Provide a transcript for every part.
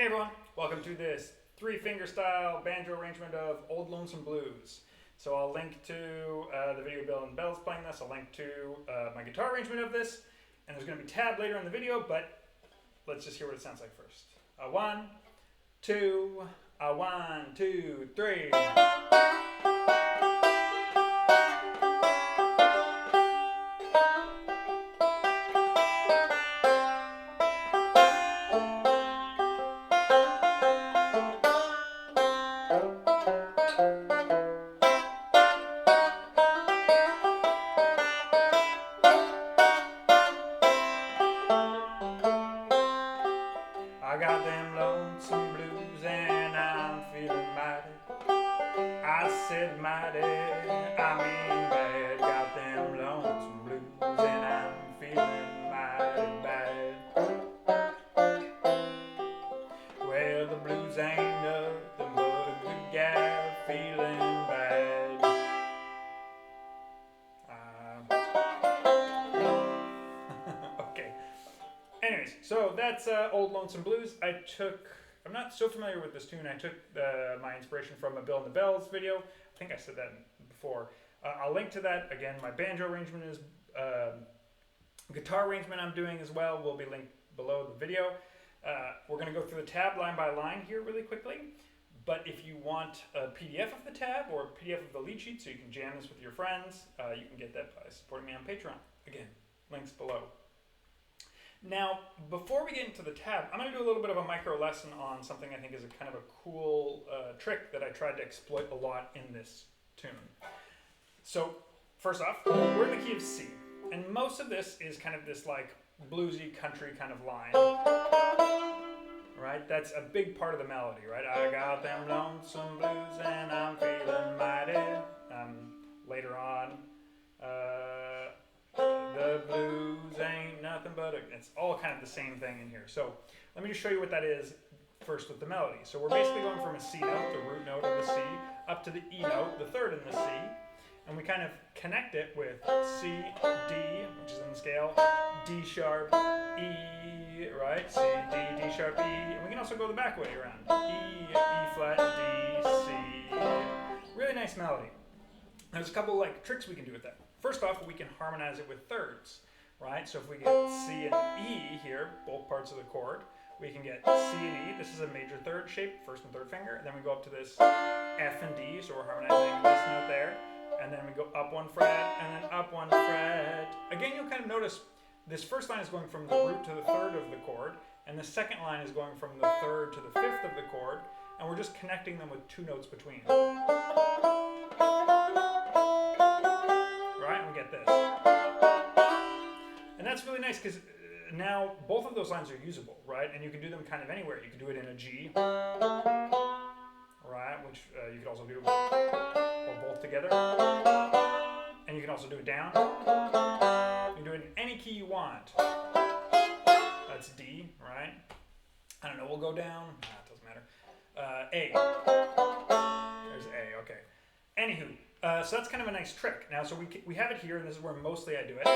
Hey everyone, welcome to this three-finger style banjo arrangement of Old Lonesome Blues. So I'll link to the video Bill and Bell's playing this, I'll link to my guitar arrangement of this, and there's going to be tab later in the video, but let's just hear what it sounds like first. One, two, one, two, three. I got them lonesome blues and I'm feeling mighty. I said mighty, I mean bad. Got them lonesome blues and I'm feeling mighty bad. Well, the blues ain't nothing but a good guy feeling bad. Okay. Anyways, so that's Old Lonesome Blues. I'm not so familiar with this tune. I took my inspiration from a Bill and the Bells video. I think I said that before. I'll link to that. Again, my banjo arrangement is, guitar arrangement I'm doing as well will be linked below the video. We're going to go through the tab line by line here really quickly. But if you want a PDF of the tab or a PDF of the lead sheet so you can jam this with your friends, you can get that by supporting me on Patreon. Again, links below. Now, before we get into the tab, I'm going to do a little bit of a micro lesson on something I think is a kind of a cool trick that I tried to exploit a lot in this tune. So, first off, we're in the key of C, and most of this is kind of this like bluesy country kind of line, right? That's a big part of the melody, right? I got them lonesome blues and I'm feeling mighty. Later on, the blues ain't nothing but it's all kind of the same thing in here. So let me just show you what that is first with the melody. So we're basically going from a C note, the root note of the C, up to the E note, the third in the C, and we kind of connect it with C, D, which is in the scale, D sharp, E, right? C, D, D sharp, E, and we can also go the back way around. E, E flat, D, C. Really nice melody. There's a couple like tricks we can do with that. First off, we can harmonize it with thirds, right? So if we get C and E here, both parts of the chord, we can get C and E. This is a major third shape, first and third finger. And then we go up to this F and D, so we're harmonizing this note there. And then we go up one fret, and then up one fret. Again, you'll kind of notice this first line is going from the root to the third of the chord, and the second line is going from the third to the fifth of the chord, and we're just connecting them with two notes between. This. And that's really nice because now both of those lines are usable, right? And you can do them kind of anywhere. You can do it in a G, right? Which you could also do or both together. And you can also do it down. You can do it in any key you want. That's D, right? I don't know, we'll go down. It doesn't matter. A. There's A, okay. Anywho. So that's kind of a nice trick. Now, so we have it here, and this is where mostly I do it.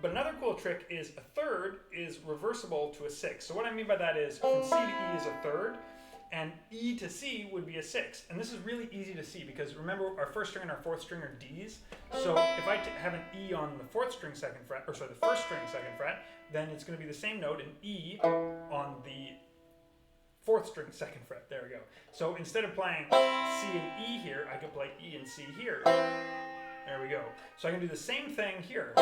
But another cool trick is a third is reversible to a sixth. So what I mean by that is from C to E is a third, and E to C would be a sixth. And this is really easy to see because remember our first string and our fourth string are Ds. So if I have an E on the fourth string second fret, or sorry, the first string second fret, then it's going to be the same note, an E on the fourth string second fret. There we go. So instead of playing C and E here, I could play E and C here. There we go. So I can do the same thing here.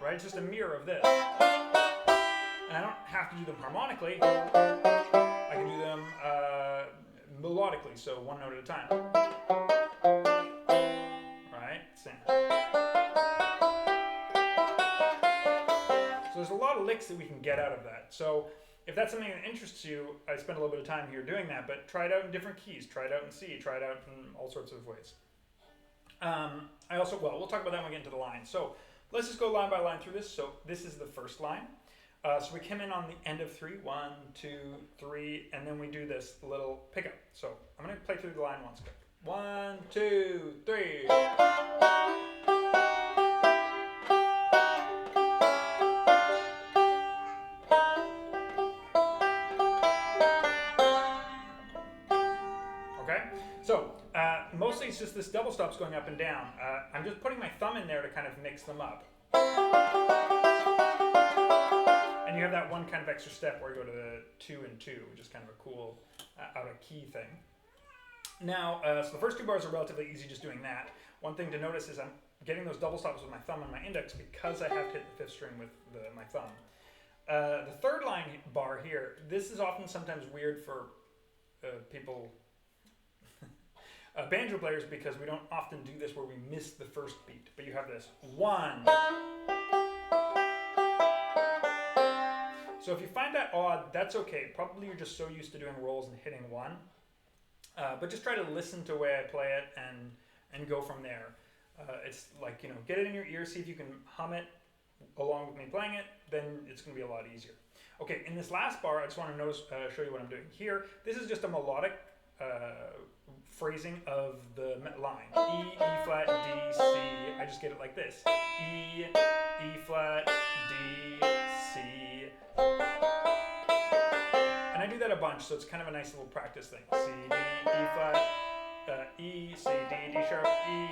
Right? It's just a mirror of this. And I don't have to do them harmonically. I can do them melodically, so one note at a time. Right? Same. So there's a lot of licks that we can get out of that. So if that's something that interests you, I spent a little bit of time here doing that, but try it out in different keys. Try it out in C. Try it out in all sorts of ways. We'll talk about that when we get into the line. So let's just go line by line through this. So this is the first line. So we come in on the end of 3, 1, 2, 3, and then we do this little pickup. So I'm going to play through the line once quick. 1, 2, 3. just this double stops going up and down. I'm just putting my thumb in there to kind of mix them up. And you have that one kind of extra step where you go to the 2 and 2, which is kind of a cool out of key thing. Now, so the first 2 bars are relatively easy just doing that. One thing to notice is I'm getting those double stops with my thumb and my index because I have to hit the 5th string with my thumb. The third line bar here, this is often sometimes weird for people, banjo players, because we don't often do this where we miss the first beat. But you have this 1. So if you find that odd, that's okay. Probably you're just so used to doing rolls and hitting 1. But just try to listen to the way I play it and go from there. It's like, get it in your ear, see if you can hum it along with me playing it, then it's going to be a lot easier. Okay, in this last bar, I just want to show you what I'm doing here. This is just a melodic phrasing of the line. E, E flat, D, C. I just get it like this. E, E flat, D, C. And I do that a bunch, so it's kind of a nice little practice thing. C, D, E flat, E, C, D, D sharp, E.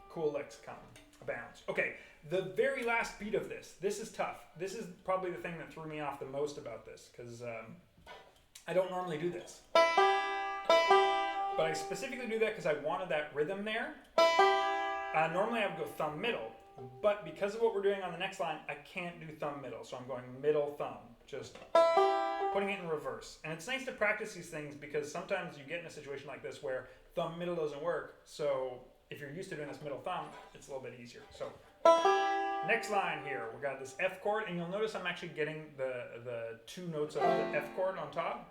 Cool licks come, abounds. Okay, the very last beat of this is tough. This is probably the thing that threw me off the most about this, because I don't normally do this. But I specifically do that because I wanted that rhythm there. Normally I would go thumb middle, but because of what we're doing on the next line, I can't do thumb middle, so I'm going middle thumb, just putting it in reverse. And it's nice to practice these things because sometimes you get in a situation like this where thumb middle doesn't work, so if you're used to doing this middle thumb, it's a little bit easier. So next line here, we got this F chord, and you'll notice I'm actually getting the 2 notes of the F chord on top.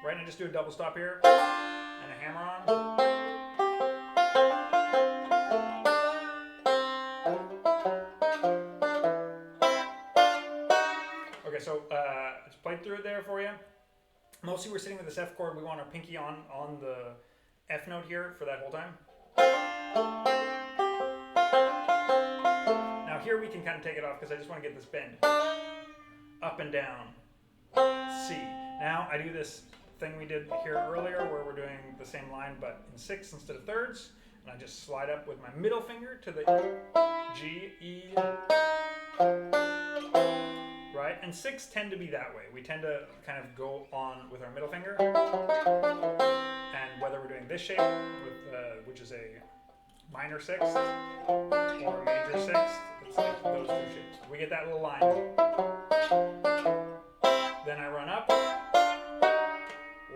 Right, and I just do a double stop here, and a hammer on. Okay, so just played through it there for you. Mostly we're sitting with this F chord. We want our pinky on the F note here for that whole time. Now here we can kind of take it off because I just want to get this bend. Up and down. C. Now I do this thing we did here earlier where we're doing the same line but in 6 instead of thirds. And I just slide up with my middle finger to the G, E. Right? And 6 tend to be that way. We tend to kind of go on with our middle finger. And whether we're doing this shape, which is a minor 6th, or a major 6th, it's like those 2 shapes. We get that little line. Then I run up.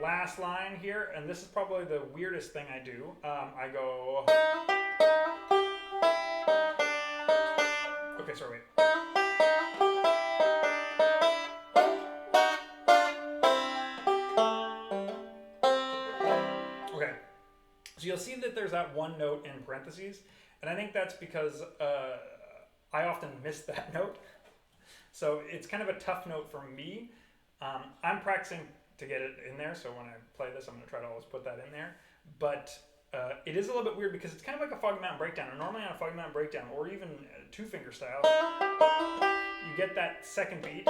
Last line here, and this is probably the weirdest thing I do. I go... Okay, sorry, wait. So you'll see that there's that 1 note in parentheses, and I think that's because I often miss that note. So it's kind of a tough note for me. I'm practicing to get it in there, so when I play this, I'm going to try to always put that in there. But it is a little bit weird because it's kind of like a Foggy Mountain breakdown. And normally on a Foggy Mountain breakdown, or even 2-finger style, you get that second beat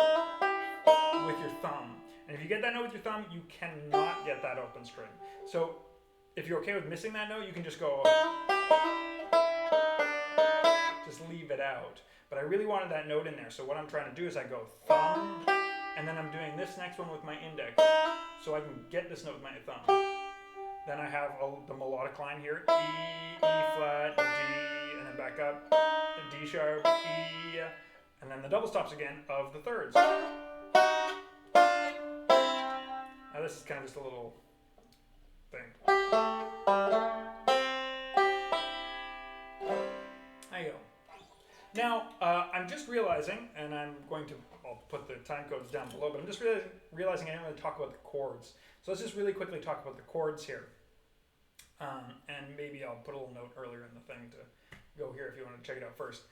with your thumb. And if you get that note with your thumb, you cannot get that open string. So if you're okay with missing that note, you can just go, just leave it out. But I really wanted that note in there, so what I'm trying to do is I go thumb, and then I'm doing this next one with my index, so I can get this note with my thumb. Then I have the melodic line here, E, E flat, D, and then back up, D sharp, E, and then the double stops again of the thirds. Now this is kind of just a little thing. There you go. Now, I'm just realizing, and I'll put the time codes down below, but I'm just realizing I didn't really talk about the chords. So let's just really quickly talk about the chords here. And maybe I'll put a little note earlier in the thing to go here if you want to check it out first.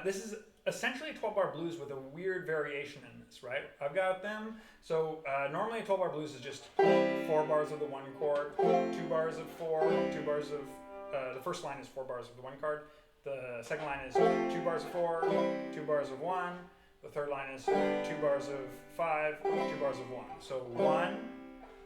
This is essentially a 12-bar blues with a weird variation in this, right? I've got them. So normally a 12-bar blues is just 4 bars of the 1 chord, 2 bars of 4, 2 bars of... the first line is 4 bars of the 1 chord. The second line is 2 bars of 4, 2 bars of 1. The third line is 2 bars of 5, 2 bars of 1. So 1,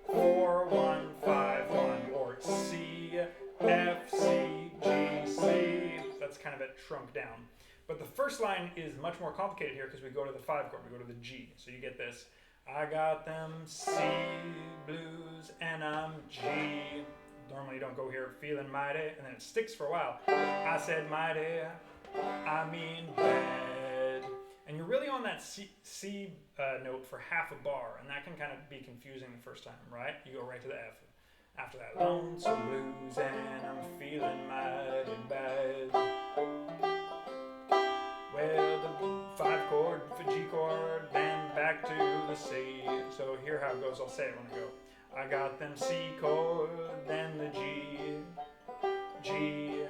4, 1, 5, 1, or C, F, C, G, C. That's kind of it shrunk down. But the first line is much more complicated here because we go to the 5 chord, we go to the G. So you get this, I got them C blues and I'm G. Normally you don't go here feeling mighty, and then it sticks for a while. I said mighty, I mean bad. And you're really on that C note for half a bar, and that can kind of be confusing the first time, right? You go right to the F. After that, lonesome blues and I'm feeling mighty bad. Well, the 5 chord, the G chord, then back to the C. So here how it goes, I'll say it when I go. I got them C chord, then the G, G,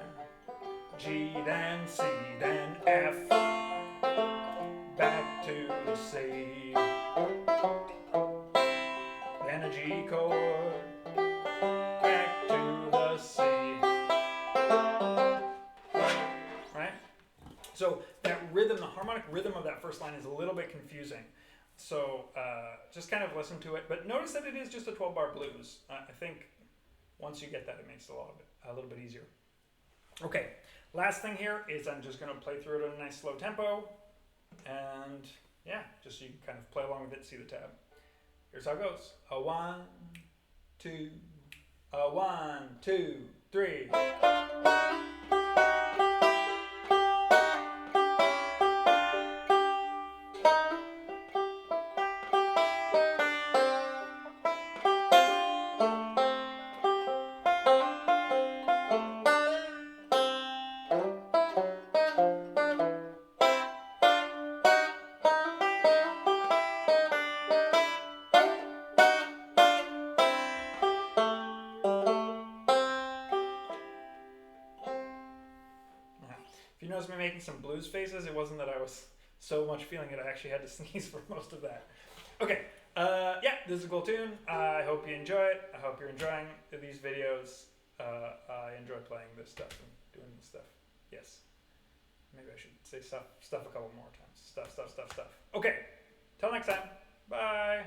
G, then C, then F, back to the C, then a G chord, back to the C. Right? So that rhythm, the harmonic rhythm of that first line is a little bit confusing. So just kind of listen to it, but notice that it is just a 12-bar blues. I think once you get that, it makes it a little bit easier. Okay, last thing here is I'm just going to play through it at a nice slow tempo, and yeah, just so you can kind of play along with it, see the tab. Here's how it goes: a 1, 2, a 1, 2, 3. If you notice me making some blues faces, it wasn't that I was so much feeling it, I actually had to sneeze for most of that. Okay, yeah, this is a cool tune. I hope you enjoy it. I hope you're enjoying these videos. I enjoy playing this stuff and doing this stuff. Yes. Maybe I should say stuff a couple more times. Stuff. Okay, till next time. Bye.